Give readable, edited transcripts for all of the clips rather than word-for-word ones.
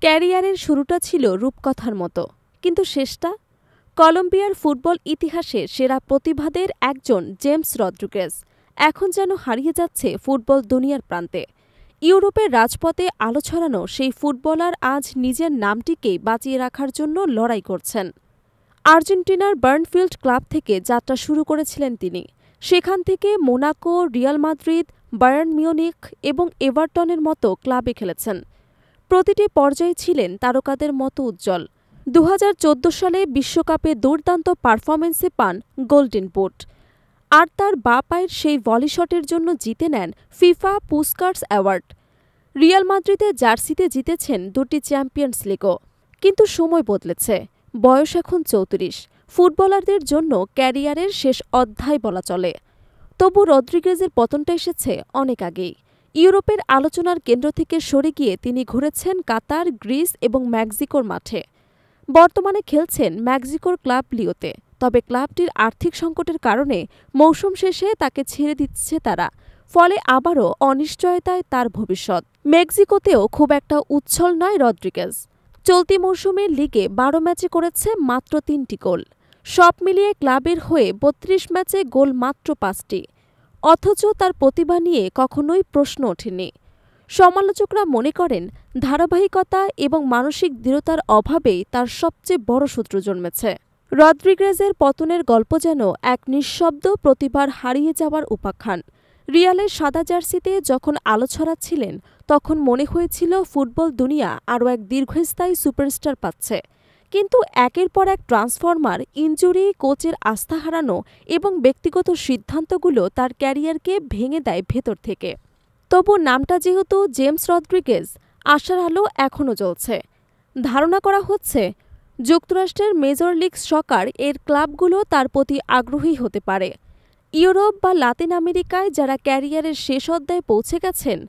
ক্যারিয়ারের শুরুটা ছিল রূপকথার মতো, কিন্তু শেষটা? কলম্বিয়ার ফুটবল ইতিহাসে সেরা প্রতিভাদের একজন জেমস রদ্রিগেজ এখন যেন হারিয়ে যাচ্ছে ফুটবল দুনিয়ার প্রান্তে। ইউরোপের রাজপথে আলো ছড়ানো সেই ফুটবলার আজ নিজের নামটিকেই বাঁচিয়ে রাখার জন্য লড়াই করছেন। আর্জেন্টিনার বার্নফিল্ড ক্লাব থেকে যাত্রা শুরু করেছিলেন তিনি। সেখান থেকে Monaco, Real Madrid, Bayern Munich এবং এভারটনের মতো ক্লাবে খেলেছেন। প্রতিটি পর্যায়ে ছিলেন তারকাদের মতো উজ্জ্বল। 2014 সালে বিশ্বকাপে দুর্দান্ত পারফরম্যান্সে পান গোল্ডেন বুট, আর তার বাঁ পায়ের সেই ভলি শটের জন্য জিতে নেন ফিফা পুসকার্স অ্যাওয়ার্ড। রিয়াল মাদ্রিদের জার্সিতে জিতেছেন 2টি চ্যাম্পিয়ন্স লিগও। কিন্তু সময় বদলেছে, বয়স এখন 34। ফুটবলারদের জন্য ক্যারিয়ারের শেষ অধ্যায় বলা চলে। তবু রদ্রিগেজের পতনটা এসেছে অনেক আগেই। ইউরোপের আলোচনার কেন্দ্র থেকে সরে গিয়ে তিনি ঘুরেছেন কাতার, গ্রিস এবং মেক্সিকোর মাঠে। বর্তমানে খেলছেন মেক্সিকোর ক্লাব লিওতে। তবে ক্লাবটির আর্থিক সংকটের কারণে মৌসুম শেষে তাকে ছেড়ে দিচ্ছে তারা। ফলে আবারও অনিশ্চয়তায় তার ভবিষ্যৎ। মেক্সিকোতেও খুব একটা উচ্ছল নয় রদ্রিগেজ। চলতি মৌসুমে লিগে 12 ম্যাচে করেছে মাত্র 3টি গোল। সব মিলিয়ে ক্লাবের হয়ে 32 ম্যাচে গোল মাত্র 5টি। অথচ তার প্রতিভা নিয়ে কখনোই প্রশ্ন ওঠেনি। সমালোচকরা মনে করেন ধারাবাহিকতা এবং মানসিক দৃঢ়তার অভাবেই তার সবচেয়ে বড় শত্রু জন্মেছে। রদ্রিগেজের পতনের গল্প যেন এক নিঃশব্দ প্রতিভার হারিয়ে যাওয়ার উপাখ্যান। রিয়ালের সাদা জার্সিতে যখন আলো ছড়াচ্ছিলেন তখন মনে হয়েছিল ফুটবল দুনিয়া আরও এক দীর্ঘস্থায়ী সুপারস্টার পাচ্ছে। কিন্তু একের পর এক ট্রান্সফরমার, ইনজুরি, কোচের আস্থা হারানো এবং ব্যক্তিগত সিদ্ধান্তগুলো তার ক্যারিয়ারকে ভেঙে দেয় ভেতর থেকে। তবু নামটা যেহেতু জেমস রদ্রিগেজ, আশার আলো এখনও জ্বলছে। ধারণা করা হচ্ছে যুক্তরাষ্ট্রের মেজর লিগ সকার এর ক্লাবগুলো তার প্রতি আগ্রহী হতে পারে। ইউরোপ বা লাতিন আমেরিকায় যারা ক্যারিয়ারের শেষ অধ্যায়ে পৌঁছে গেছেন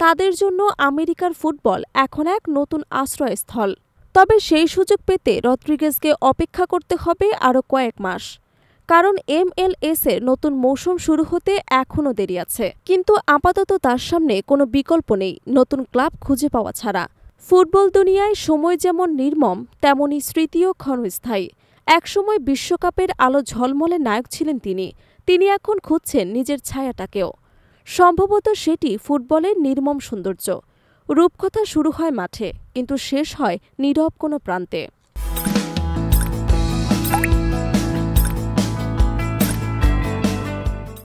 তাদের জন্য আমেরিকার ফুটবল এখন এক নতুন আশ্রয়স্থল। তবে সেই সুযোগ পেতে রদ্রিগেজকে অপেক্ষা করতে হবে আরও কয়েক মাস। কারণ MLS-এর নতুন মৌসুম শুরু হতে এখনও দেরি আছে। কিন্তু আপাতত তার সামনে কোনো বিকল্প নেই নতুন ক্লাব খুঁজে পাওয়া ছাড়া। ফুটবল দুনিয়ায় সময় যেমন নির্মম, তেমনি স্মৃতিও ক্ষণস্থায়ী। একসময় বিশ্বকাপের আলো ঝলমলে নায়ক ছিলেন তিনি এখন খুঁজছেন নিজের ছায়াটাকেও। সম্ভবত সেটি ফুটবলের নির্মম সৌন্দর্য। রূপকথা শুরু হয় মাঠে, কিন্তু শেষ হয় নীরব কোনো প্রান্তে।